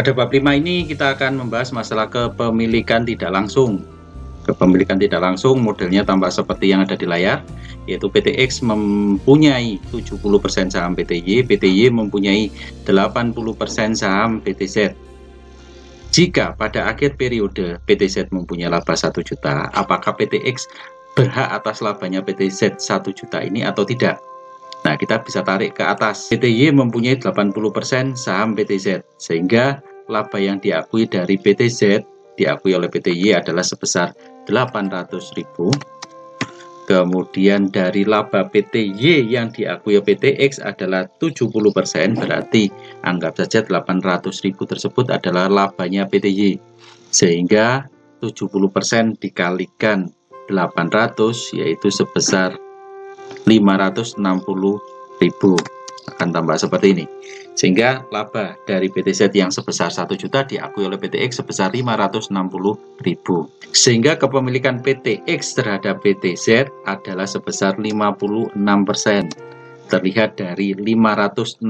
Pada bab 5 ini kita akan membahas masalah kepemilikan tidak langsung. Kepemilikan tidak langsung modelnya tampak seperti yang ada di layar, yaitu PTX mempunyai 70% saham PTY, PTY mempunyai 80% saham PTZ. Jika pada akhir periode PTZ mempunyai laba 1 juta, apakah PTX berhak atas labanya PTZ 1 juta ini atau tidak? Nah, kita bisa tarik ke atas. PTY mempunyai 80% saham PTZ, sehingga laba yang diakui dari PTZ diakui oleh PTY adalah sebesar 800.000. Kemudian dari laba PTY yang diakui PTX adalah 70%, berarti anggap saja 800.000 tersebut adalah labanya PTY. Sehingga 70% dikalikan 800 yaitu sebesar 560.000, akan tambah seperti ini. Sehingga laba dari PTZ yang sebesar 1 juta diakui oleh PTX sebesar 560.000. Sehingga kepemilikan PTX terhadap PTZ adalah sebesar 56%. Terlihat dari 560.000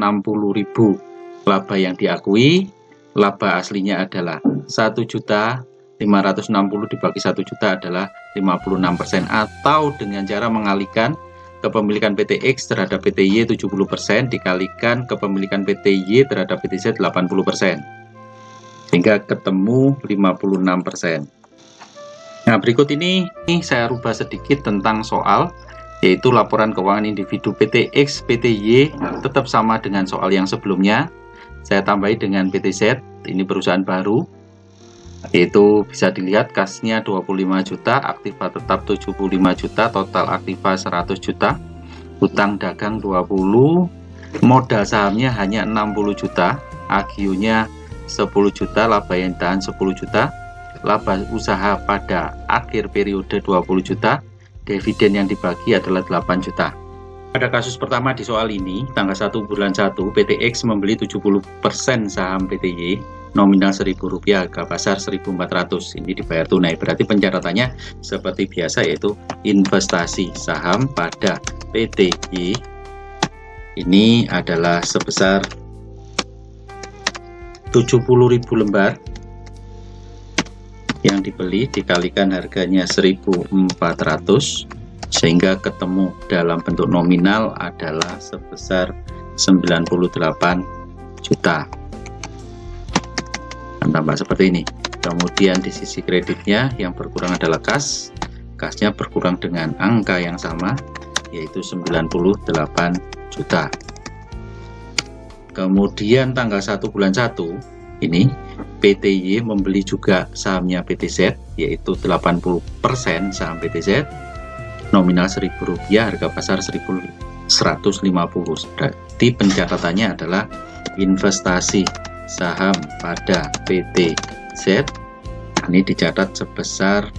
laba yang diakui, laba aslinya adalah 1 juta, 560 dibagi 1 juta adalah 56%, atau dengan cara mengalihkan kepemilikan PTX terhadap PTY 70% dikalikan kepemilikan PTY terhadap PTZ 80%, sehingga ketemu 56%. Nah, berikut ini saya rubah sedikit tentang soal, yaitu laporan keuangan individu PTX PTY tetap sama dengan soal yang sebelumnya. Saya tambahi dengan PTZ, ini perusahaan baru, yaitu bisa dilihat kasnya 25 juta, aktiva tetap 75 juta, total aktiva 100 juta, hutang dagang 20, modal sahamnya hanya 60 juta, agio-nya 10 juta, laba yang ditahan 10 juta, laba usaha pada akhir periode 20 juta, dividen yang dibagi adalah 8 juta. Pada kasus pertama di soal ini, tanggal 1 bulan 1, PTX membeli 70% saham PTY, nominal Rp1.000, harga pasar 1.400. Ini dibayar tunai. Berarti pencatatannya seperti biasa, yaitu investasi saham pada PTY ini adalah sebesar 70.000 lembar yang dibeli dikalikan harganya 1.400, sehingga ketemu dalam bentuk nominal adalah sebesar 98 juta. Tambah seperti ini. Kemudian di sisi kreditnya yang berkurang adalah kas. Kasnya berkurang dengan angka yang sama, yaitu 98 juta. Kemudian tanggal 1 bulan 1 ini PTY membeli juga sahamnya PTZ, yaitu 80% saham PTZ, nominal Rp1.000, harga pasar 1.150. Berarti pencatatannya adalah investasi saham pada PTZ ini dicatat sebesar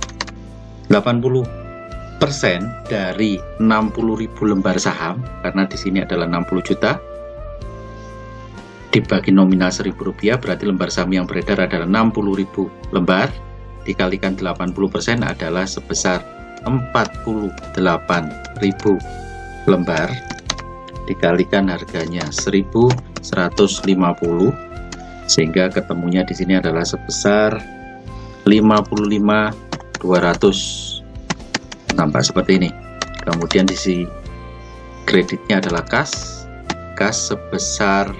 80% dari 60.000 lembar saham, karena di sini adalah 60 juta dibagi nominal Rp1.000, berarti lembar saham yang beredar adalah 60.000 lembar, dikalikan 80% adalah sebesar 48.000 lembar, dikalikan harganya 1.150, sehingga ketemunya di sini adalah sebesar 55.200. Tampak seperti ini. Kemudian di sisi kreditnya adalah kas sebesar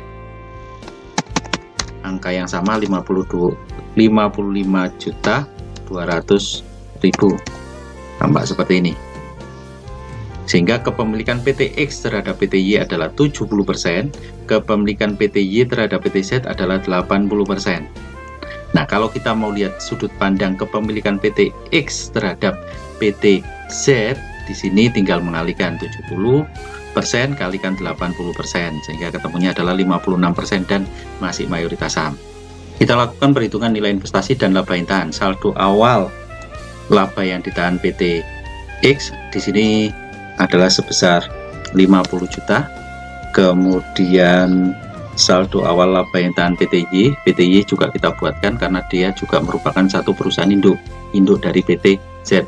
angka yang sama 55.200.000. Tampak seperti ini. Sehingga kepemilikan PTX terhadap PTY adalah 70%, kepemilikan PTY terhadap PTZ adalah 80%. Nah, kalau kita mau lihat sudut pandang kepemilikan PTX terhadap PTZ, di sini tinggal mengalihkan 70% kalikan 80%, sehingga ketemunya adalah 56% dan masih mayoritas saham. Kita lakukan perhitungan nilai investasi dan laba yang ditahan. Saldo awal laba yang ditahan PTX di sini adalah sebesar 50 juta. Kemudian saldo awal laba yang ditahan PTY juga kita buatkan karena dia juga merupakan satu perusahaan induk dari PTZ.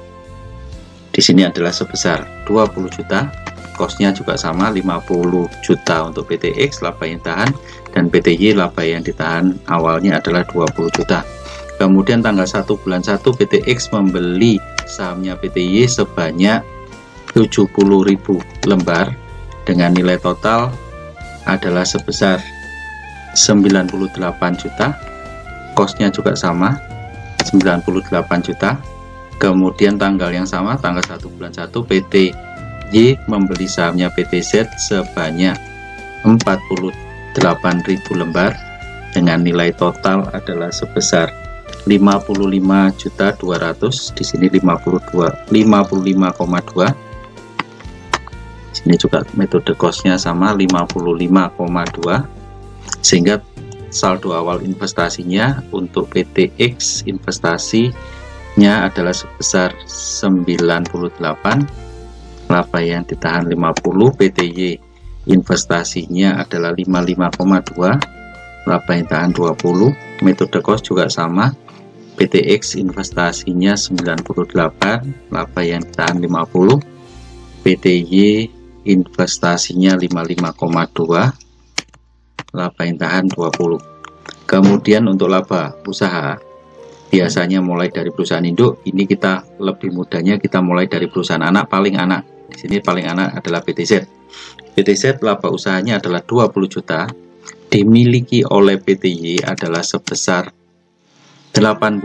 Di sini adalah sebesar 20 juta. Cost-nya juga sama 50 juta untuk PTX laba yang ditahan, dan PTY laba yang ditahan awalnya adalah 20 juta. Kemudian tanggal 1 bulan 1 PTX membeli sahamnya PTY sebanyak 70.000 lembar dengan nilai total adalah sebesar 98 juta. Cost-nya juga sama 98 juta. Kemudian tanggal yang sama, tanggal 1 bulan 1 PTY membeli sahamnya PTZ sebanyak 48.000 lembar dengan nilai total adalah sebesar 55.200.000. Di sini 55,2. Sini juga metode cost-nya sama 55,2, sehingga saldo awal investasinya untuk PTX investasinya adalah sebesar 98, laba yang ditahan 50, PTY investasinya adalah 55,2, laba yang ditahan 20. Metode cost juga sama, PTX investasinya 98, laba yang ditahan 50, PTY investasinya 55,2, laba yang tahan 20. Kemudian untuk laba usaha biasanya mulai dari perusahaan induk. Ini kita lebih mudahnya kita mulai dari perusahaan anak, paling anak. Di sini paling anak adalah PTZ. PTZ laba usahanya adalah 20 juta, dimiliki oleh PTY adalah sebesar 80%,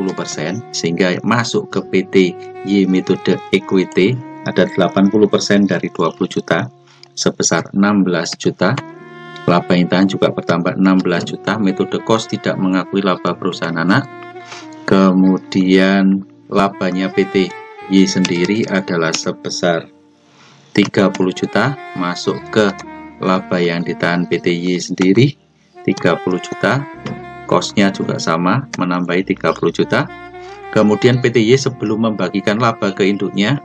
sehingga masuk ke PTY metode equity ada 80% dari 20 juta sebesar 16 juta. Laba yang ditahan juga bertambah 16 juta. Metode cost tidak mengakui laba perusahaan anak. Kemudian labanya PTY sendiri adalah sebesar 30 juta, masuk ke laba yang ditahan PTY sendiri 30 juta. Cost-nya juga sama, menambahi 30 juta. Kemudian PTY sebelum membagikan laba ke induknya,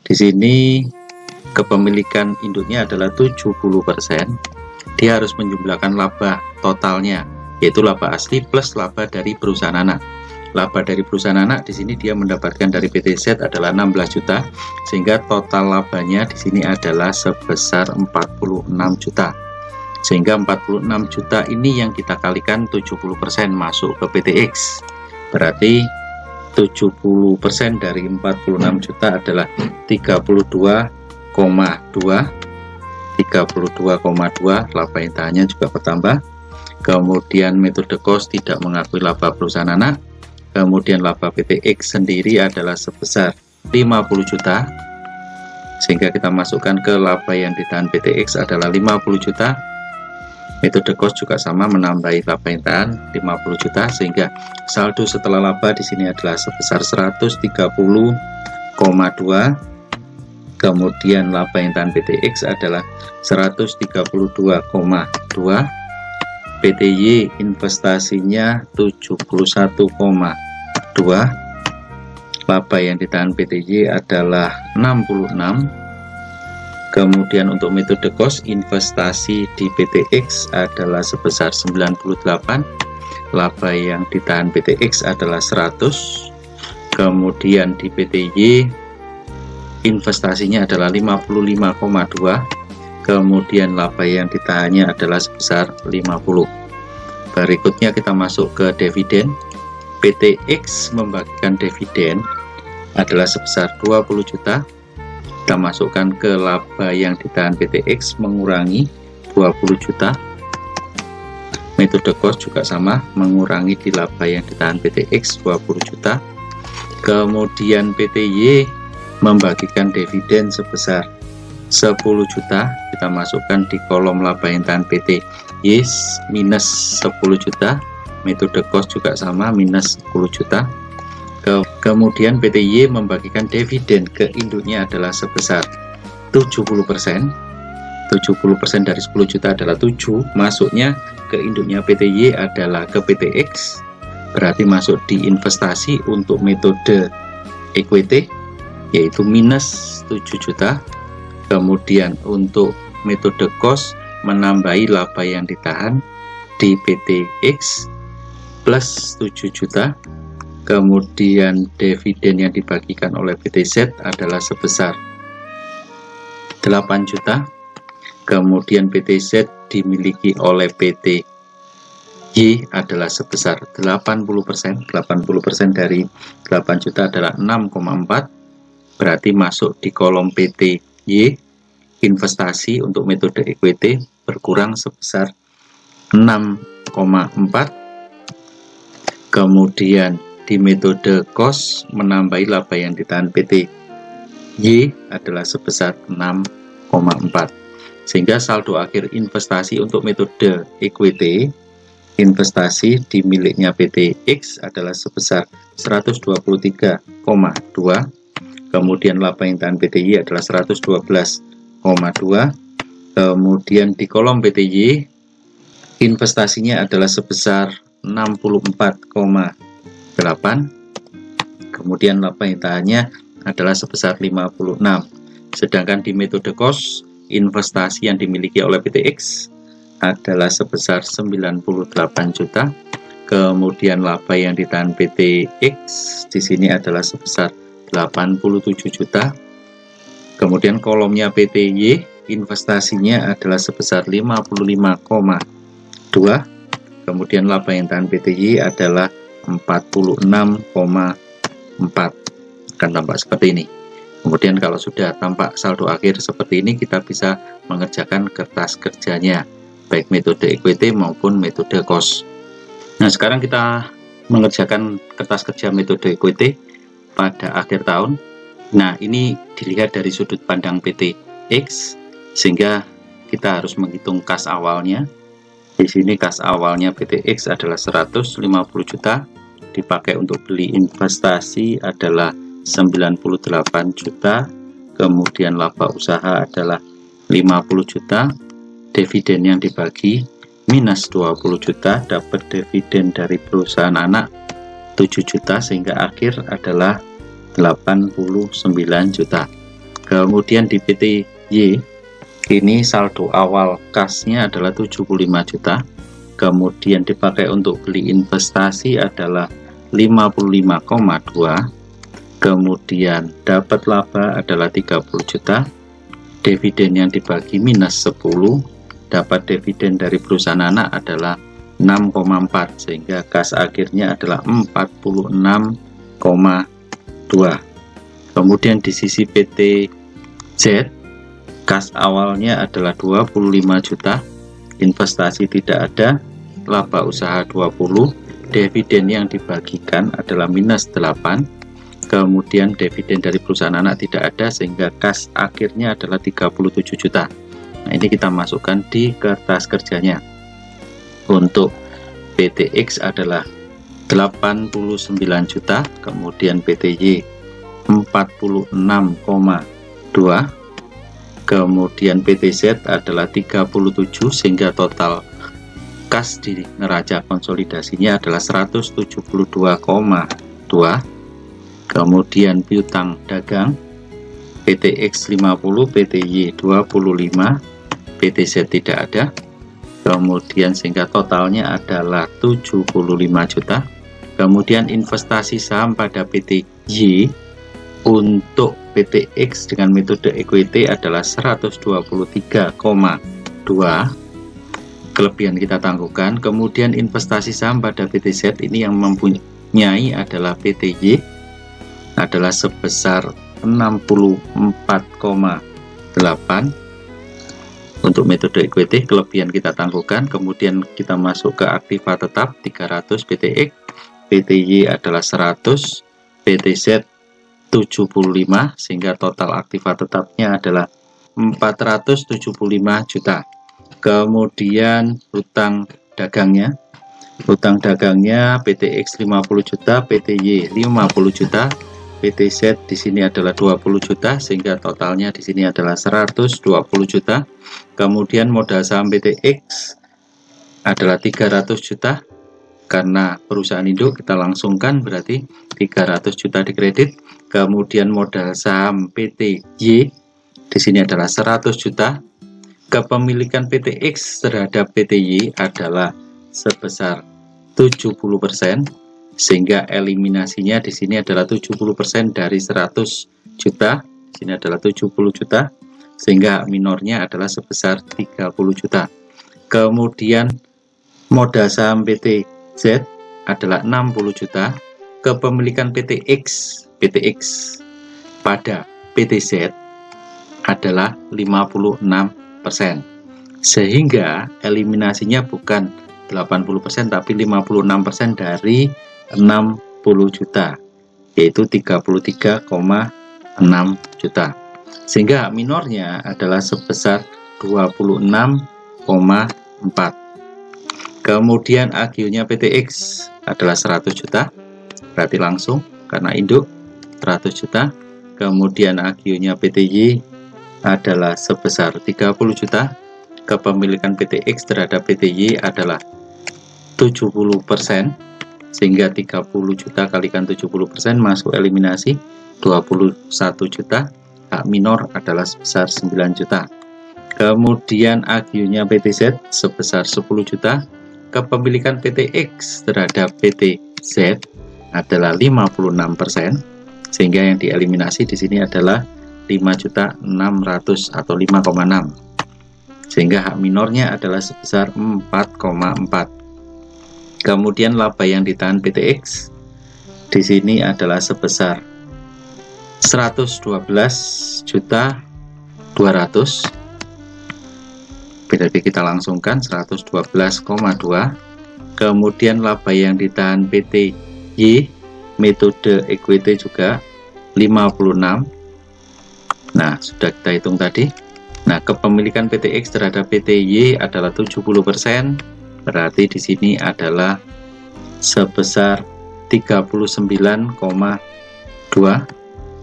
di sini kepemilikan induknya adalah 70%. Dia harus menjumlahkan laba totalnya, yaitu laba asli plus laba dari perusahaan anak. Laba dari perusahaan anak di sini dia mendapatkan dari PTZ adalah 16 juta, sehingga total labanya di sini adalah sebesar 46 juta. Sehingga 46 juta ini yang kita kalikan 70% masuk ke PTX. Berarti 70% dari 46 juta adalah 32,2. Laba yang tahannya juga bertambah. Kemudian metode cost tidak mengakui laba perusahaan anak. Kemudian laba PTX sendiri adalah sebesar 50 juta, sehingga kita masukkan ke laba yang ditahan PTX adalah 50 juta. Metode cost juga sama, menambahi laba yang tahan 50 juta, sehingga saldo setelah laba di sini adalah sebesar 130,2. Kemudian laba yang tahan PTX adalah 132,2. PTY investasinya 71,2. Laba yang ditahan PTY adalah 66. Kemudian untuk metode cost investasi di PTX adalah sebesar 98. Laba yang ditahan PTX adalah 100. Kemudian di PTY investasinya adalah 55,2. Kemudian laba yang ditahannya adalah sebesar 50. Berikutnya kita masuk ke dividen. PTX membagikan dividen adalah sebesar 20 juta. Kita masukkan ke laba yang ditahan PTX mengurangi 20 juta. Metode cost juga sama, mengurangi di laba yang ditahan PTX 20 juta. Kemudian PTY membagikan dividen sebesar 10 juta. Kita masukkan di kolom laba yang ditahan PTY minus 10 juta. Metode cost juga sama, minus 10 juta. Kemudian PTY membagikan dividen ke induknya adalah sebesar 70%. 70% dari 10 juta adalah 7. Masuknya ke induknya PTY adalah ke PTX. Berarti masuk di investasi untuk metode equity, yaitu minus 7 juta. Kemudian untuk metode cost menambahi laba yang ditahan di PTX plus 7 juta. Kemudian dividen yang dibagikan oleh PTZ adalah sebesar 8 juta. Kemudian PT Z dimiliki oleh PT Y adalah sebesar 80%. 80% dari 8 juta adalah 6,4. Berarti masuk di kolom PT Y. Investasi untuk metode equity berkurang sebesar 6,4. Kemudian di metode cost menambahi laba yang ditahan PT Y adalah sebesar 6,4. Sehingga saldo akhir investasi untuk metode equity, investasi di miliknya PT X adalah sebesar 123,2. Kemudian laba yang ditahan PT Y adalah 112,2. Kemudian di kolom PT Y, investasinya adalah sebesar 64,8. Kemudian laba yang ditahannya adalah sebesar 56. Sedangkan di metode cost, investasi yang dimiliki oleh PT X adalah sebesar 98 juta. Kemudian laba yang ditahan PT X di sini adalah sebesar 87 juta. Kemudian kolomnya PT Y, investasinya adalah sebesar 55,2. Kemudian laba yang ditahan PT Y adalah 46,4. Akan tampak seperti ini. Kemudian kalau sudah tampak saldo akhir seperti ini, kita bisa mengerjakan kertas kerjanya, baik metode equity maupun metode cost. Nah, sekarang kita mengerjakan kertas kerja metode equity pada akhir tahun. Nah, ini dilihat dari sudut pandang PT X, sehingga kita harus menghitung kas awalnya. Di sini kas awalnya PT X adalah 150 juta, dipakai untuk beli investasi adalah 98 juta, kemudian laba usaha adalah 50 juta, dividen yang dibagi minus 20 juta, dapat dividen dari perusahaan anak 7 juta, sehingga akhir adalah 89 juta. Kemudian di PT Y, ini saldo awal kasnya adalah 75 juta, kemudian dipakai untuk beli investasi adalah 55,2, kemudian dapat laba adalah 30 juta, dividen yang dibagi minus 10, dapat dividen dari perusahaan anak adalah 6,4, sehingga kas akhirnya adalah 46,2. Kemudian di sisi PT Z, kas awalnya adalah 25 juta, investasi tidak ada, laba usaha 20, dividen yang dibagikan adalah minus 8, kemudian dividen dari perusahaan anak tidak ada, sehingga kas akhirnya adalah 37 juta. Nah, ini kita masukkan di kertas kerjanya. Untuk PT X adalah 89 juta, kemudian PT Y 46,2, kemudian PT Z adalah 37, sehingga total kas di neraca konsolidasinya adalah 172,2. Kemudian piutang dagang PT X 50, PT Y 25, PT Z tidak ada. Kemudian sehingga totalnya adalah 75 juta. Kemudian investasi saham pada PT Y untuk PT X dengan metode equity adalah 123,2. Kelebihan kita tangguhkan. Kemudian investasi saham pada PT Z ini yang mempunyai adalah PT Y adalah sebesar 64,8. Untuk metode equity, kelebihan kita tangguhkan. Kemudian kita masuk ke aktiva tetap 300 PT X, PT Y adalah 100, PT Z 75, sehingga total aktiva tetapnya adalah 475 juta. Kemudian utang dagangnya PT X 50 juta, PT Y 50 juta, PT Z di sini adalah 20 juta, sehingga totalnya di sini adalah 120 juta. Kemudian modal saham PT X adalah 300 juta. Karena perusahaan induk kita langsungkan, berarti 300 juta dikredit. Kemudian modal saham PT Y di sini adalah 100 juta. Kepemilikan PT X terhadap PT Y adalah sebesar 70%, sehingga eliminasinya di sini adalah 70% dari 100 juta. Di sini adalah 70 juta. sehingga hak minornya adalah sebesar 30 juta. Kemudian modal saham PT Z adalah 60 juta, kepemilikan PT X pada PT Z adalah 56%, sehingga eliminasinya bukan 80% tapi 56% dari 60 juta, yaitu 33,6 juta, sehingga hak minornya adalah sebesar 26,4. Kemudian AGU-nya PT X adalah 100 juta, berarti langsung karena induk 100 juta. Kemudian AGU-nya PT Y adalah sebesar 30 juta, kepemilikan PT X terhadap PT Y adalah 70%, sehingga 30 juta kalikan 70% masuk eliminasi 21 juta, hak minor adalah sebesar 9 juta. Kemudian AGU-nya PT Z sebesar 10 juta, kepemilikan PT X terhadap PT Z adalah 56%, sehingga yang dieliminasi di sini adalah 5.600.000 atau 5,6, sehingga hak minornya adalah sebesar 4,4. Kemudian laba yang ditahan PT X di sini adalah sebesar 112.200.000. Berarti kita langsungkan 112,2. Kemudian laba yang ditahan PT Y metode equity juga 56. Nah, sudah kita hitung tadi. Nah, kepemilikan PT X terhadap PT Y adalah 70%, berarti di sini adalah sebesar 39,2,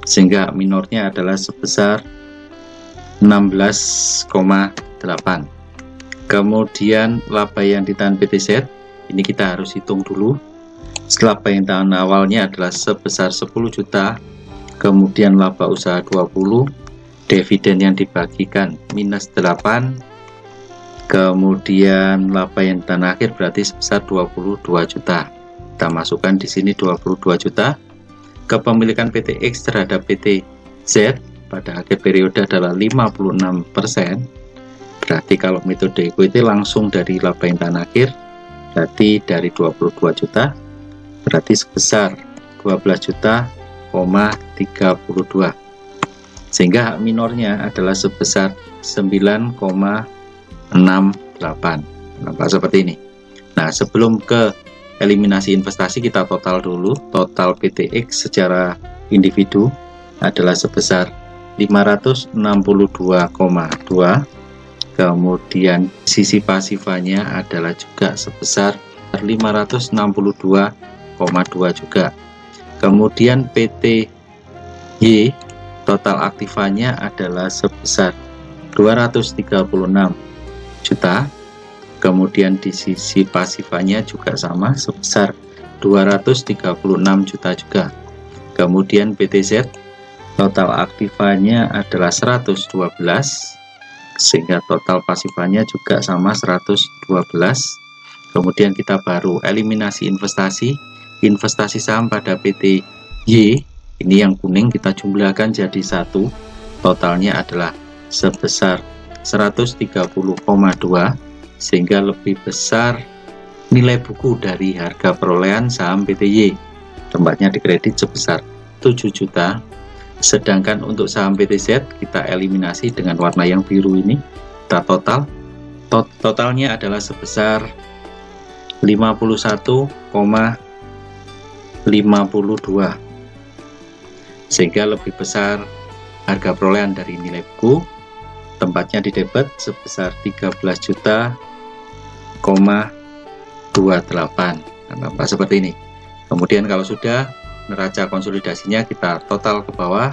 sehingga minornya adalah sebesar 16,8. Kemudian laba yang ditahan PT Z ini kita harus hitung dulu. Laba yang ditahan awalnya adalah sebesar 10 juta, kemudian laba usaha 20, dividen yang dibagikan minus 8, kemudian laba yang ditahan akhir berarti sebesar 22 juta. Kita masukkan di sini 22 juta. Kepemilikan PT X terhadap PT Z pada akhir periode adalah 56%. Berarti kalau metode equity langsung dari laba yang ditahan akhir, berarti dari 22 juta, berarti sebesar 12 juta,32. Sehingga hak minornya adalah sebesar 9,68. Nampak seperti ini. Nah, sebelum ke eliminasi investasi, kita total dulu. Total PT X secara individu adalah sebesar 562,2. Kemudian sisi pasifannya adalah juga sebesar 562,2 juga. Kemudian PT Y total aktifannya adalah sebesar 236 juta. Kemudian di sisi pasifannya juga sama sebesar 236 juta juga. Kemudian PT Z total aktifannya adalah 112, sehingga total pasifannya juga sama 112. Kemudian kita baru eliminasi investasi. Investasi saham pada PT Y ini yang kuning kita jumlahkan jadi 1, totalnya adalah sebesar 130,2, sehingga lebih besar nilai buku dari harga perolehan saham PT Y. Tempatnya dikredit sebesar 7 juta. Sedangkan untuk saham PT Z kita eliminasi dengan warna yang biru ini. Kita totalnya adalah sebesar 51,52, sehingga lebih besar harga perolehan dari nilai buku. Tempatnya di debit sebesar 13 juta,28. Nampak seperti ini. Kemudian kalau sudah neraca konsolidasinya kita total ke bawah,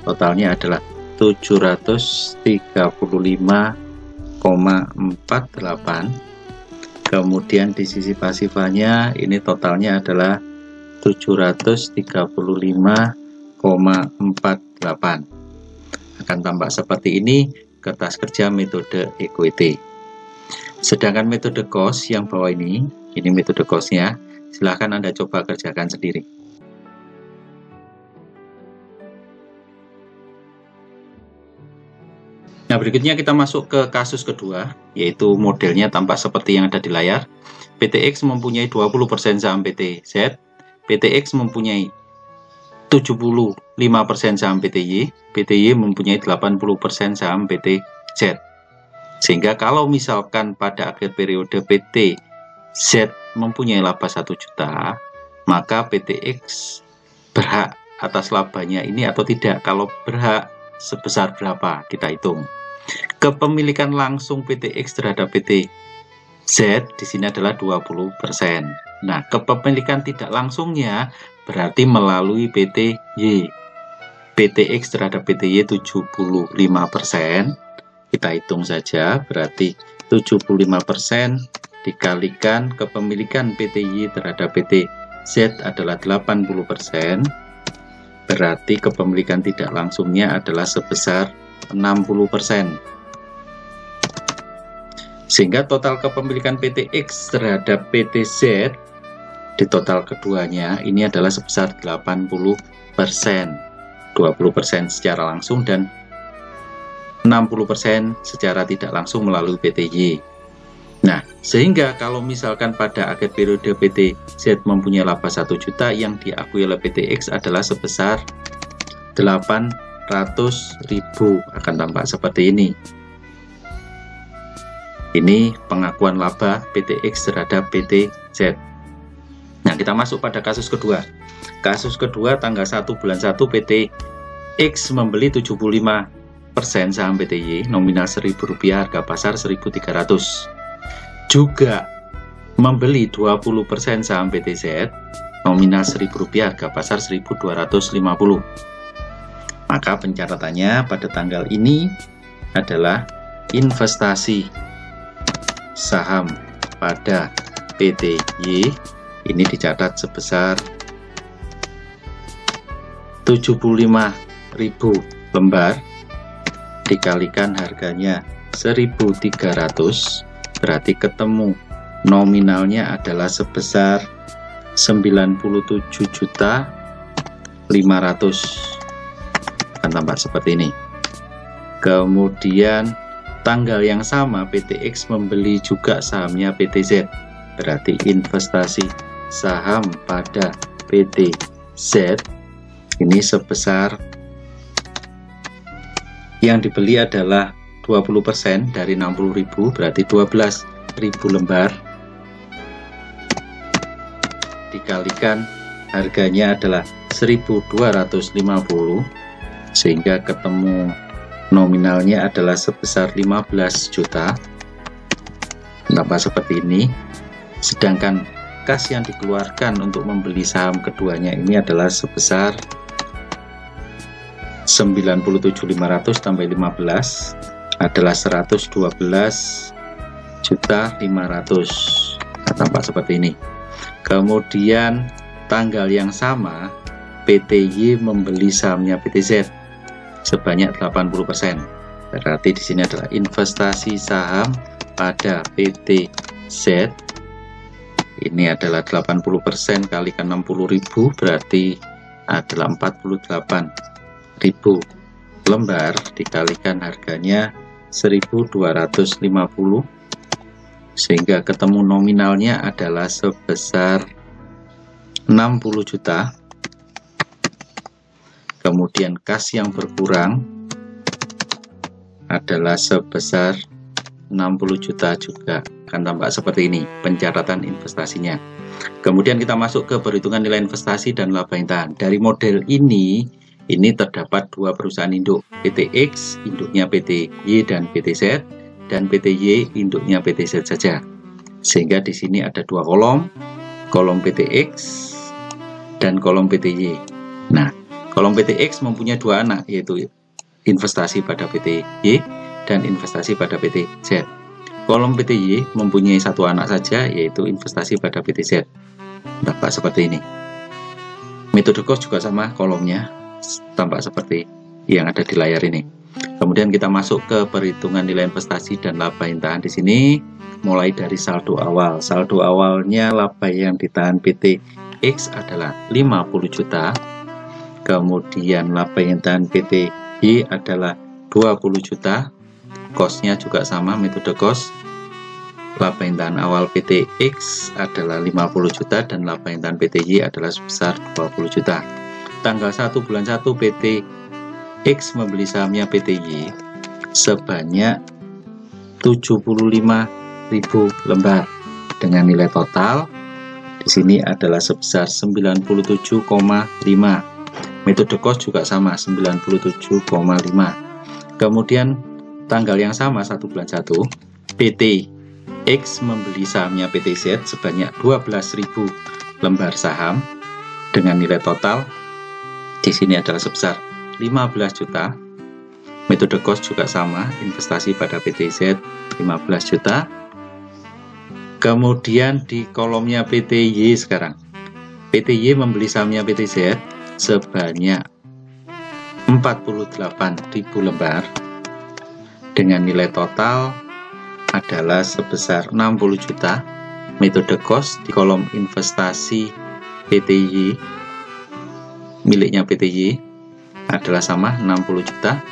totalnya adalah 735,48. Kemudian di sisi pasifannya ini totalnya adalah 735,48. Akan tampak seperti ini kertas kerja metode equity. Sedangkan metode cost yang bawah ini metode costnya, silahkan Anda coba kerjakan sendiri. Nah, berikutnya kita masuk ke kasus kedua, yaitu modelnya tampak seperti yang ada di layar. PTX mempunyai 20% saham PTZ, PTX mempunyai 75% saham PTY, PTY mempunyai 80% saham PTZ. Sehingga kalau misalkan pada akhir periode PTZ mempunyai laba 1 juta, maka PTX berhak atas labanya ini atau tidak. Kalau berhak, sebesar berapa? Kita hitung. Kepemilikan langsung PTX terhadap PTZ di sini adalah 20%. Nah, kepemilikan tidak langsungnya berarti melalui PTY. PTX terhadap PTY 75%. Kita hitung saja, berarti 75% dikalikan kepemilikan PTY terhadap PTZ adalah 80%. Berarti kepemilikan tidak langsungnya adalah sebesar 60%. Sehingga total kepemilikan PTX terhadap PTZ di total keduanya ini adalah sebesar 80%. 20% secara langsung dan 60% secara tidak langsung melalui PTY. Nah, sehingga kalau misalkan pada akhir periode PTZ mempunyai laba 1 juta, yang diakui oleh PTX adalah sebesar 800.000, akan tampak seperti ini. Ini pengakuan laba PTX terhadap PTZ. Nah, kita masuk pada kasus kedua. Kasus kedua tanggal 1 bulan 1 PTX membeli 75% saham PTY nominal Rp1.000, harga pasar 1.300. Juga membeli 20% saham PTZ nominal Rp1.000, harga pasar 1.250. Maka pencatatannya pada tanggal ini adalah investasi saham pada PTY ini dicatat sebesar 75.000 lembar dikalikan harganya 1.300, berarti ketemu nominalnya adalah sebesar 97.500, akan tampak seperti ini. Kemudian tanggal yang sama PTX membeli juga sahamnya PTZ, berarti investasi saham pada PTZ ini sebesar, yang dibeli adalah 20% dari 60.000, berarti 12.000 lembar dikalikan harganya adalah 1.250, sehingga ketemu nominalnya adalah sebesar 15 juta. Nampak seperti ini. Sedangkan kas yang dikeluarkan untuk membeli saham keduanya ini adalah sebesar 97.500 tambah 15 adalah 112.500. Tampak seperti ini. Kemudian tanggal yang sama PTY membeli sahamnya PTZ sebanyak 80%. Berarti di sini adalah investasi saham pada PTZ ini adalah 80% kalikan 60.000, berarti adalah 48.000 lembar dikalikan harganya 1.250, sehingga ketemu nominalnya adalah sebesar 60 juta. Kemudian kas yang berkurang adalah sebesar 60 juta juga, akan tampak seperti ini pencatatan investasinya. Kemudian kita masuk ke perhitungan nilai investasi dan laba intan. Dari model ini terdapat dua perusahaan induk, PTX induknya PTY dan PTZ, dan PTY induknya PTZ saja. Sehingga di sini ada dua kolom PTX dan kolom PTY. Nah, kolom PTX mempunyai dua anak, yaitu investasi pada PTY dan investasi pada PTZ. Kolom PTY mempunyai satu anak saja, yaitu investasi pada PTZ. Tampak seperti ini. Metode cost juga sama, kolomnya tampak seperti yang ada di layar ini. Kemudian kita masuk ke perhitungan nilai investasi dan laba yang ditahan di sini, mulai dari saldo awal. Saldo awalnya laba yang ditahan PTX adalah 50 juta. Kemudian laba yang ditahan PTY adalah 20 juta. Cost-nya juga sama, metode cost. Laba intahan awal PT X adalah 50 juta dan laba intahan PT Y adalah sebesar 20 juta. Tanggal 1 bulan 1 PT X membeli sahamnya PT Y sebanyak 75.000 lembar dengan nilai total di sini adalah sebesar 97,5. Metode cost juga sama, 97,5. Kemudian tanggal yang sama 1 bulan 1 PT X membeli sahamnya PT Z sebanyak 12.000 lembar saham dengan nilai total di sini adalah sebesar 15 juta. Metode cost juga sama, investasi pada PT Z 15 juta. Kemudian di kolomnya PT Y sekarang, PT Y membeli sahamnya PT Z sebanyak 48.000 lembar dengan nilai total adalah sebesar 60 juta. Metode cost di kolom investasi PT Y miliknya PT Y adalah sama 60 juta.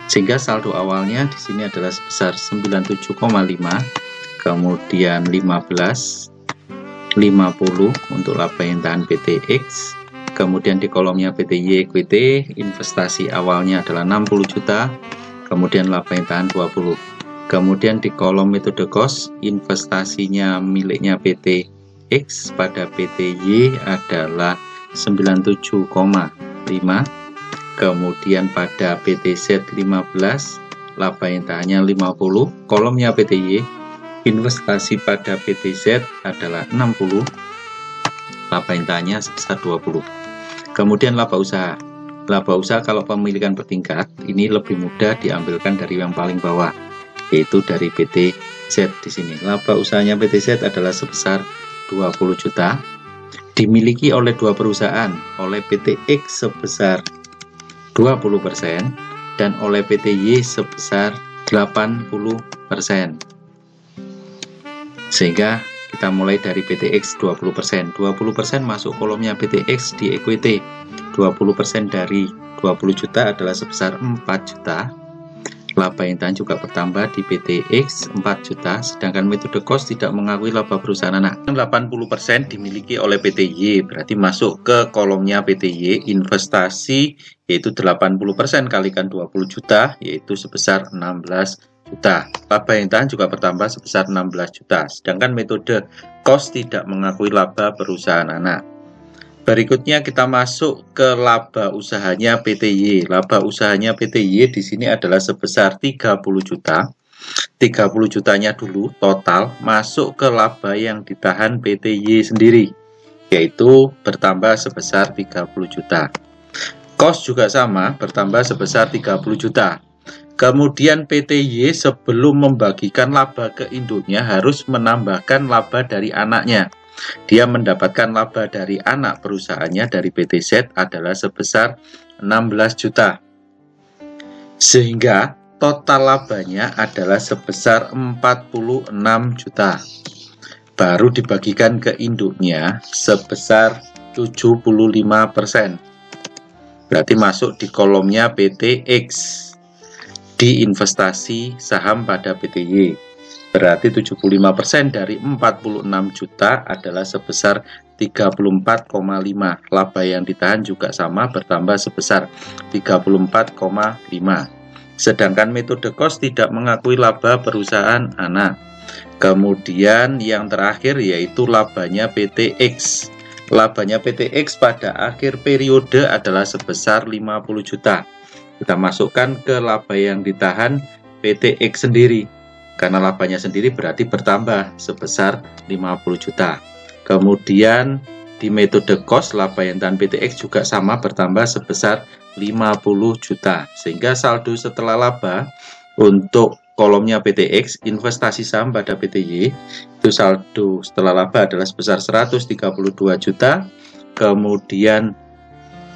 Sehingga saldo awalnya di sini adalah sebesar 97,5, kemudian 15, 50 untuk laba intahan PT X. Kemudian di kolomnya PT Y equity, investasi awalnya adalah 60 juta, kemudian laba intahan 20. Kemudian di kolom metode cost, investasinya miliknya PT X pada PT Y adalah 97,5. Kemudian pada PT Z 15, laba intahannya 50. Kolomnya PT Y, investasi pada PT Z adalah 60. Laba intahannya sebesar 20. Kemudian laba usaha. Laba usaha kalau pemilikan bertingkat, ini lebih mudah diambilkan dari yang paling bawah, yaitu dari PT Z di sini. Laba usahanya PT Z adalah sebesar 20 juta. Dimiliki oleh dua perusahaan, oleh PT X sebesar 20% dan oleh PT Y sebesar 80%. Sehingga kita mulai dari PT X 20%. 20% masuk kolomnya PT X di equity. 20% dari 20 juta adalah sebesar 4 juta. Laba intahan juga bertambah di PT X 4 juta, sedangkan metode cost tidak mengakui laba perusahaan anak. 80% dimiliki oleh PT Y, berarti masuk ke kolomnya PT Y investasi, yaitu 80% kalikan 20 juta, yaitu sebesar 16 juta. Laba intahan juga bertambah sebesar 16 juta, sedangkan metode cost tidak mengakui laba perusahaan anak. Berikutnya kita masuk ke laba usahanya PT Y. Laba usahanya PT Y di sini adalah sebesar 30 juta. 30 jutanya dulu total masuk ke laba yang ditahan PT Y sendiri, yaitu bertambah sebesar 30 juta. Cost juga sama, bertambah sebesar 30 juta. Kemudian PT Y sebelum membagikan laba ke induknya harus menambahkan laba dari anaknya. Dia mendapatkan laba dari anak perusahaannya dari PT Z adalah sebesar 16 juta. Sehingga total labanya adalah sebesar 46 juta. Baru dibagikan ke induknya sebesar 75%. Berarti masuk di kolomnya PT X di investasi saham pada PT Y. Berarti 75% dari 46 juta adalah sebesar 34,5. Laba yang ditahan juga sama, bertambah sebesar 34,5. Sedangkan metode cost tidak mengakui laba perusahaan anak. Kemudian yang terakhir yaitu labanya PT X. Labanya PT X pada akhir periode adalah sebesar 50 juta. Kita masukkan ke laba yang ditahan PT X sendiri. Karena labanya sendiri berarti bertambah sebesar 50 juta. Kemudian di metode cost laba yang ditahan PT X juga sama, bertambah sebesar 50 juta. Sehingga saldo setelah laba untuk kolomnya PT X investasi saham pada PT Y itu saldo setelah laba adalah sebesar 132 juta. Kemudian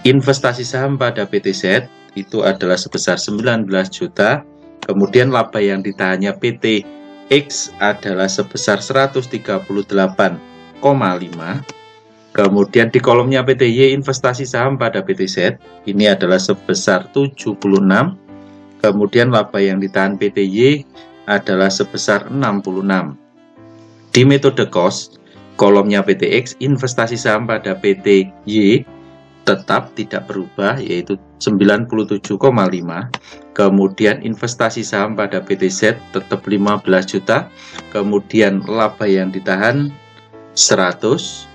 investasi saham pada PT Z itu adalah sebesar 19 juta. Kemudian laba yang ditahannya PT X adalah sebesar 138,5. Kemudian di kolomnya PT Y investasi saham pada PT Z ini adalah sebesar 76. kemudian laba yang ditahan PTY adalah sebesar 66. Di metode cost, kolomnya PTX, investasi saham pada PTY tetap tidak berubah, yaitu 97,5. Kemudian investasi saham pada PTZ tetap 15 juta. Kemudian laba yang ditahan 100.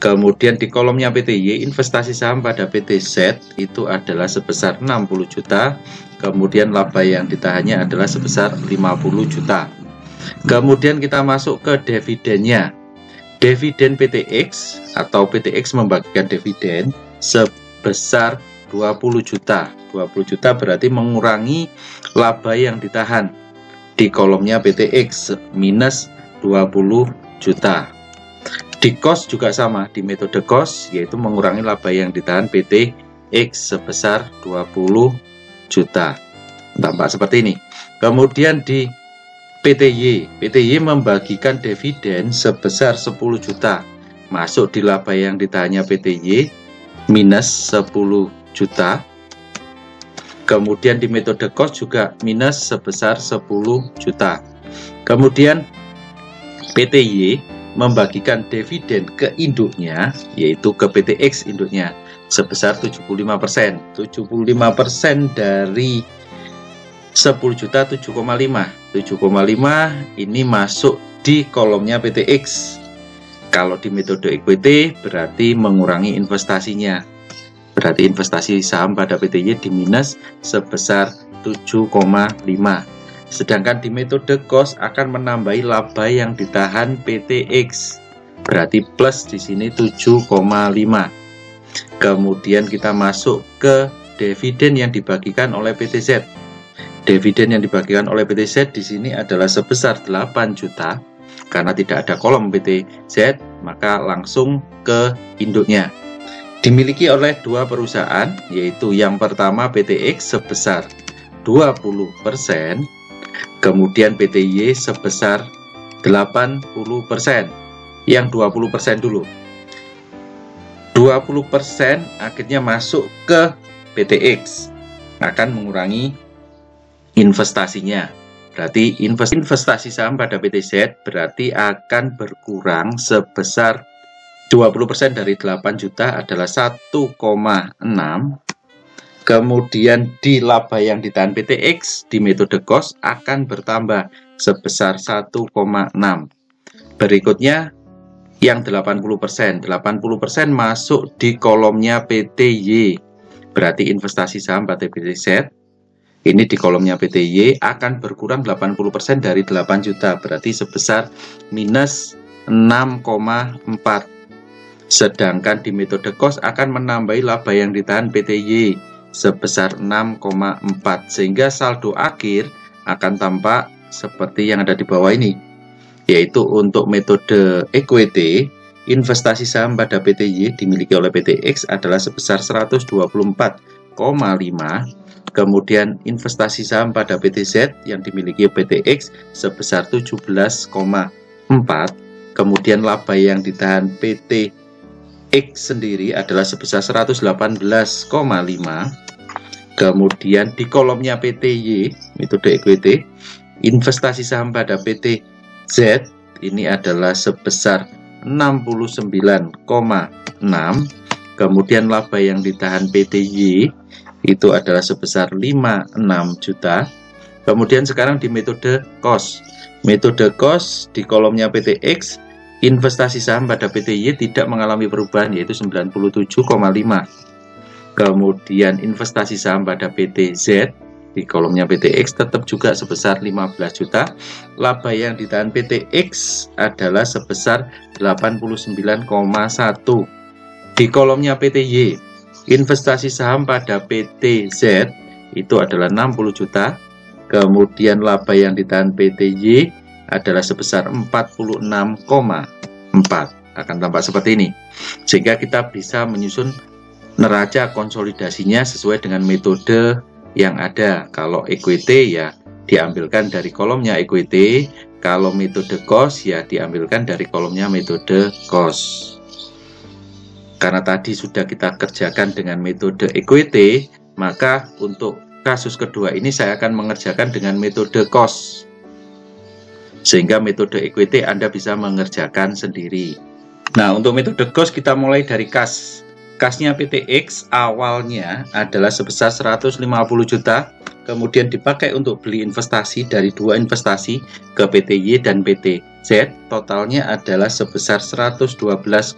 Kemudian di kolomnya PTY, investasi saham pada PTZ itu adalah sebesar 60 juta. Kemudian laba yang ditahannya adalah sebesar 50 juta. Kemudian kita masuk ke dividennya. Dividen PTX atau PTX membagikan dividen sebesar 20 juta. 20 juta berarti mengurangi laba yang ditahan. Di kolomnya PTX minus 20 juta. Di cost juga sama, di metode cost yaitu mengurangi laba yang ditahan PTX sebesar 20 juta. Tampak seperti ini. Kemudian di PTY membagikan dividen sebesar 10 juta. Masuk di laba yang ditahannya PTY minus 10 juta. Kemudian di metode cost juga minus sebesar 10 juta. Kemudian PTY membagikan dividen ke induknya, yaitu ke PTX induknya, sebesar 75%. 75% dari 10 juta 7,5. 7,5 ini masuk di kolomnya PTX. Kalau di metode equity berarti mengurangi investasinya. Berarti investasi saham pada PTY di minus sebesar 7,5. Sedangkan di metode cost akan menambahi laba yang ditahan PTX. Berarti plus di sini 7,5. Kemudian kita masuk ke dividen yang dibagikan oleh PTZ. Dividen yang dibagikan oleh PTZ di sini adalah sebesar 8 juta. Karena tidak ada kolom PTZ, maka langsung ke induknya. Dimiliki oleh dua perusahaan, yaitu yang pertama PTX sebesar 20%, kemudian PTY sebesar 80%. Yang 20% dulu. 20% akhirnya masuk ke PTX, akan mengurangi investasinya. Berarti investasi saham pada PTZ berarti akan berkurang sebesar 20% dari 8 juta adalah 1,6. Kemudian di laba yang ditahan PTX di metode cost akan bertambah sebesar 1,6. Berikutnya yang 80%. 80% masuk di kolomnya PTY. Berarti investasi saham pada PTZ ini di kolomnya PTY akan berkurang 80% dari 8 juta, berarti sebesar minus 6,4. Sedangkan di metode cost akan menambahi laba yang ditahan PTY sebesar 6,4, sehingga saldo akhir akan tampak seperti yang ada di bawah ini. Yaitu untuk metode equity, investasi saham pada PTY dimiliki oleh PTX adalah sebesar 124,5. Kemudian investasi saham pada PTZ yang dimiliki PTX sebesar 17,4. Kemudian laba yang ditahan PTX sendiri adalah sebesar 118,5. Kemudian di kolomnya PTY, metode equity, investasi saham pada PTZ ini adalah sebesar 69,6. Kemudian laba yang ditahan PTY itu adalah sebesar 56 juta. Kemudian sekarang di metode cost. Metode cost di kolomnya PTX, investasi saham pada PTY tidak mengalami perubahan, yaitu 97,5. Kemudian investasi saham pada PTZ di kolomnya PTX tetap juga sebesar 15 juta. Laba yang ditahan PTX adalah sebesar 89,1. Di kolomnya PTY, investasi saham pada PTZ itu adalah 60 juta. Kemudian laba yang ditahan PTY adalah sebesar 46,4. Akan tampak seperti ini. Sehingga kita bisa menyusun neraca konsolidasinya sesuai dengan metode yang ada. Kalau equity ya diambilkan dari kolomnya equity. Kalau metode cost ya diambilkan dari kolomnya metode cost. Karena tadi sudah kita kerjakan dengan metode equity, maka untuk kasus kedua ini saya akan mengerjakan dengan metode cost. Sehingga metode equity Anda bisa mengerjakan sendiri. Nah, untuk metode cost kita mulai dari kas. Kasnya PTX awalnya adalah sebesar 150 juta, kemudian dipakai untuk beli investasi dari dua investasi ke PTY dan PTZ. Totalnya adalah sebesar 112,5.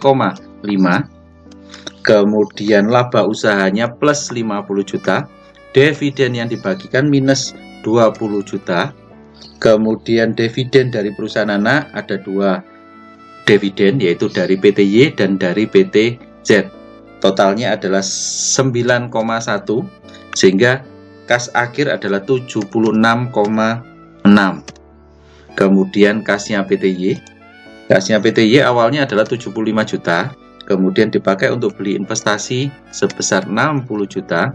Kemudian laba usahanya plus 50 juta. Dividen yang dibagikan minus 20 juta. Kemudian dividen dari perusahaan anak ada dua dividen, yaitu dari PTY dan dari PTZ. Totalnya adalah 9,1, sehingga kas akhir adalah 76,6. Kemudian kasnya PTY. Kasnya PTY awalnya adalah 75 juta, kemudian dipakai untuk beli investasi sebesar 60 juta.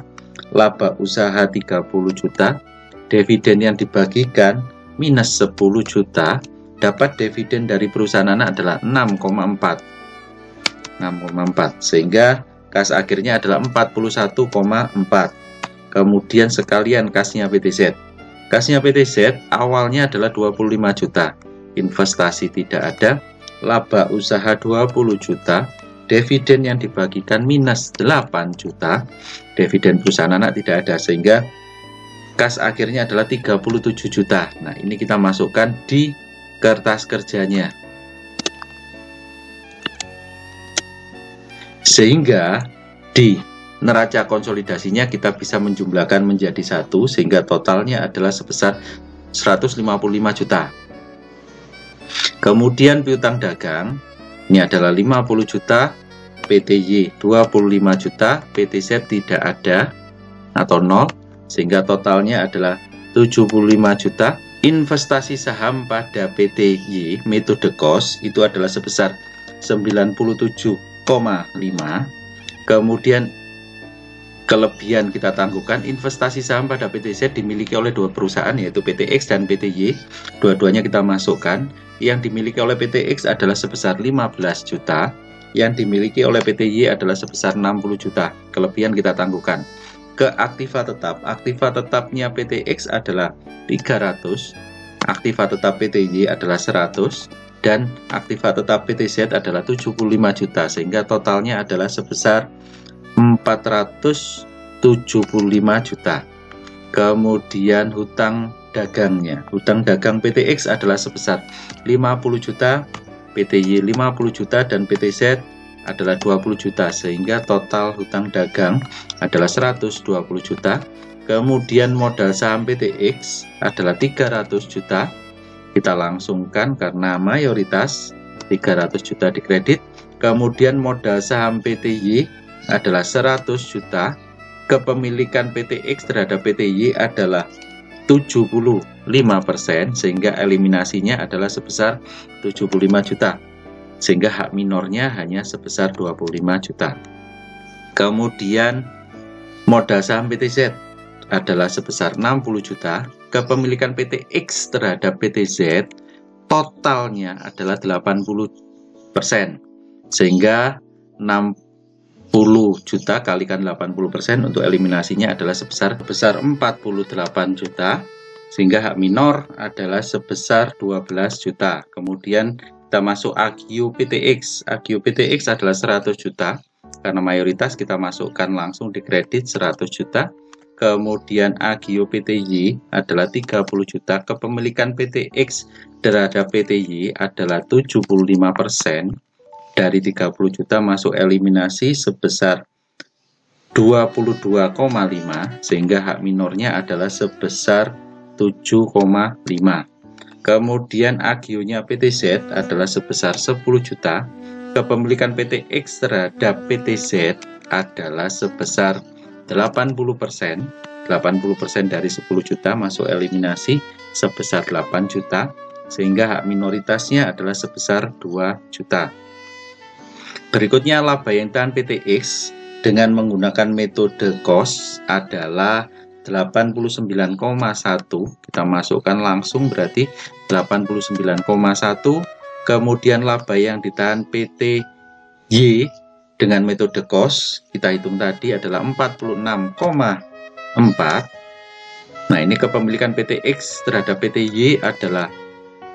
Laba usaha 30 juta, dividen yang dibagikan minus 10 juta, dapat dividen dari perusahaan anak adalah 6,4, sehingga kas akhirnya adalah 41,4. Kemudian sekalian kasnya PTZ. Kasnya PTZ awalnya adalah 25 juta, investasi tidak ada, laba usaha 20 juta, dividen yang dibagikan minus 8 juta, dividen perusahaan anak tidak ada, sehingga kas akhirnya adalah 37 juta. Nah, ini kita masukkan di kertas kerjanya. Sehingga di neraca konsolidasinya kita bisa menjumlahkan menjadi satu, sehingga totalnya adalah sebesar 155 juta. Kemudian piutang dagang ini adalah 50 juta, PTY 25 juta, PTZ tidak ada atau 0, sehingga totalnya adalah 75 juta. Investasi saham pada PTY metode cost itu adalah sebesar 97,5. Kemudian kelebihan kita tangguhkan, investasi saham pada PTZ dimiliki oleh dua perusahaan, yaitu PTX dan PTY. Dua-duanya kita masukkan. Yang dimiliki oleh PTX adalah sebesar 15 juta, yang dimiliki oleh PTY adalah sebesar 60 juta. Kelebihan kita tangguhkan. Ke aktiva tetap, aktiva tetapnya PTX adalah 300, aktiva tetap PTY adalah 100, dan aktiva tetap PTZ adalah 75 juta, sehingga totalnya adalah sebesar 475 juta. Kemudian hutang dagangnya, hutang dagang PTX adalah sebesar 50 juta, PTY 50 juta, dan PTZ adalah 20 juta, sehingga total hutang dagang adalah 120 juta. Kemudian modal saham PTX adalah 300 juta. Kita langsungkan karena mayoritas 300 juta dikredit. Kemudian modal saham PTY adalah 100 juta. Kepemilikan PTX terhadap PTY adalah 75%, sehingga eliminasinya adalah sebesar 75 juta. Sehingga hak minornya hanya sebesar 25 juta. Kemudian modal saham PTZ adalah sebesar 60 juta. Kepemilikan PTX terhadap PTZ totalnya adalah 80%, sehingga 60 juta kalikan 80% untuk eliminasinya adalah sebesar 48 juta, sehingga hak minor adalah sebesar 12 juta. Kemudian kita masuk AGIO PTX. AGIO PTX adalah 100 juta, karena mayoritas kita masukkan langsung di kredit 100 juta. Kemudian AGIO PTY adalah 30 juta. Kepemilikan PTX terhadap PTY adalah 75%. Dari 30 juta masuk eliminasi sebesar 22,5, sehingga hak minornya adalah sebesar 7,5. Kemudian AGIO-nya PTZ adalah sebesar 10 juta. Kepemilikan PTX terhadap PTZ adalah sebesar 80%. 80% dari 10 juta masuk eliminasi sebesar 8 juta, sehingga hak minoritasnya adalah sebesar 2 juta. Berikutnya laba yang ditahan PTX dengan menggunakan metode cost adalah 89,1. Kita masukkan langsung, berarti 89,1. Kemudian laba yang ditahan PTY dengan metode cost kita hitung tadi adalah 46,4. Nah, ini kepemilikan PT X terhadap PT Y adalah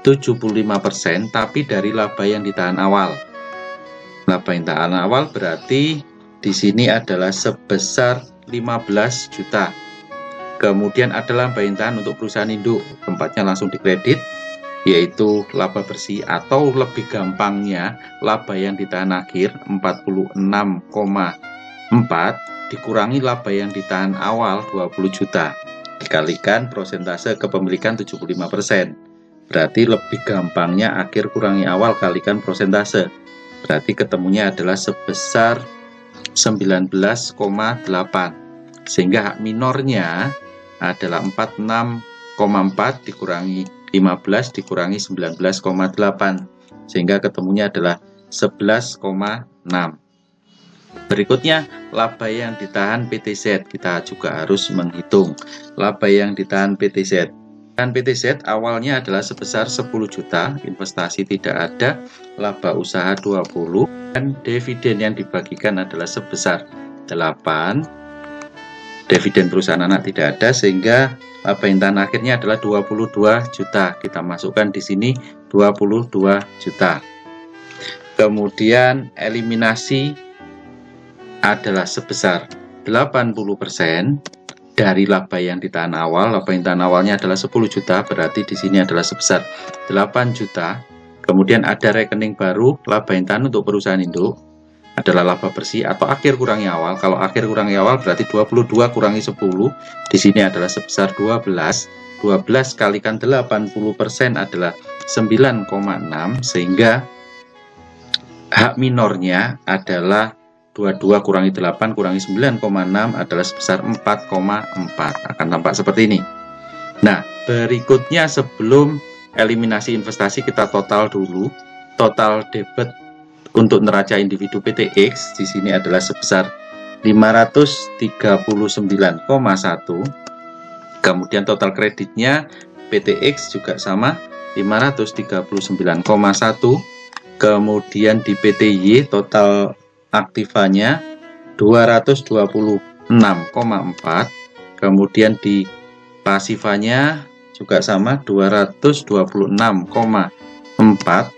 75%, tapi dari laba yang ditahan awal. Laba yang ditahan awal berarti di sini adalah sebesar 15 juta. Kemudian ada laba yang ditahan untuk perusahaan induk, tempatnya langsung dikredit, yaitu laba bersih, atau lebih gampangnya laba yang ditahan akhir 46,4 dikurangi laba yang ditahan awal 20 juta dikalikan prosentase kepemilikan 75%. Berarti lebih gampangnya akhir kurangi awal kalikan prosentase, berarti ketemunya adalah sebesar 19,8, sehingga hak minornya adalah 46,4 dikurangi 15 dikurangi 19,8, sehingga ketemunya adalah 11,6. Berikutnya, laba yang ditahan PTZ, kita juga harus menghitung laba yang ditahan PTZ. Dan PTZ awalnya adalah sebesar 10 juta, investasi tidak ada, laba usaha 20, dan dividen yang dibagikan adalah sebesar 8. Dividen perusahaan anak tidak ada, sehingga laba yang ditahan akhirnya adalah 22 juta. Kita masukkan di sini 22 juta. Kemudian eliminasi adalah sebesar 80% dari laba yang ditahan awal. Laba yang ditahan awalnya adalah 10 juta, berarti di sini adalah sebesar 8 juta. Kemudian ada rekening baru, laba yang ditahan untuk perusahaan induk adalah laba bersih atau akhir kurangi awal. Kalau akhir kurangi awal berarti 22 kurangi 10, di sini adalah sebesar 12. 12 kalikan 80% adalah 9,6, sehingga hak minornya adalah 22 kurangi 8 kurangi 9,6 adalah sebesar 4,4. Akan tampak seperti ini. Nah, berikutnya sebelum eliminasi investasi kita total dulu. Total debit untuk neraca individu PT X di sini adalah sebesar 539,1. Kemudian total kreditnya PT X juga sama 539,1. Kemudian di PT Y total aktifanya 226,4. Kemudian di pasifanya juga sama 226,4.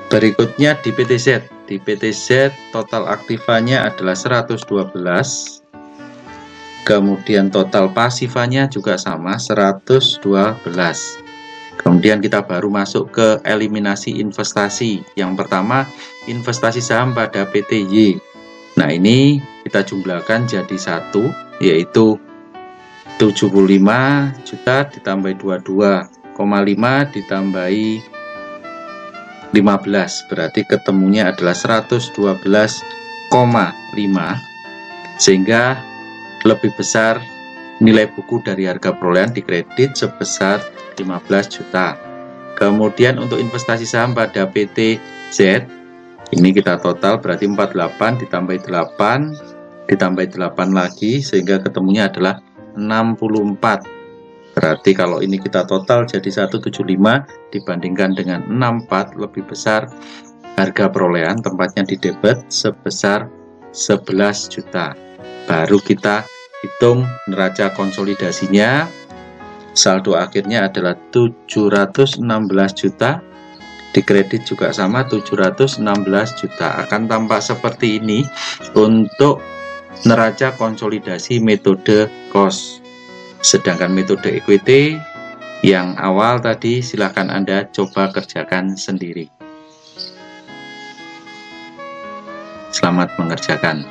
Berikutnya di PTZ. Di PTZ total aktifanya adalah 112. Kemudian total pasifanya juga sama 112. Kemudian kita baru masuk ke eliminasi investasi. Yang pertama, investasi saham pada PT Y. Nah, ini kita jumlahkan jadi satu, yaitu 75 juta ditambahi 22,5 ditambahi 15, berarti ketemunya adalah 112,5, sehingga lebih besar nilai buku dari harga perolehan dikredit sebesar 15 juta. Kemudian untuk investasi saham pada PT Z, ini kita total berarti 48 ditambahi 8 ditambahi 8 lagi, sehingga ketemunya adalah 64. Berarti kalau ini kita total jadi 175 dibandingkan dengan 64, lebih besar harga perolehan, tempatnya di debit sebesar 11 juta. Baru kita hitung neraca konsolidasinya. Saldo akhirnya adalah 716 juta, dikredit juga sama 716 juta. Akan tampak seperti ini untuk neraca konsolidasi metode cost. Sedangkan metode equity yang awal tadi silahkan Anda coba kerjakan sendiri. Selamat mengerjakan.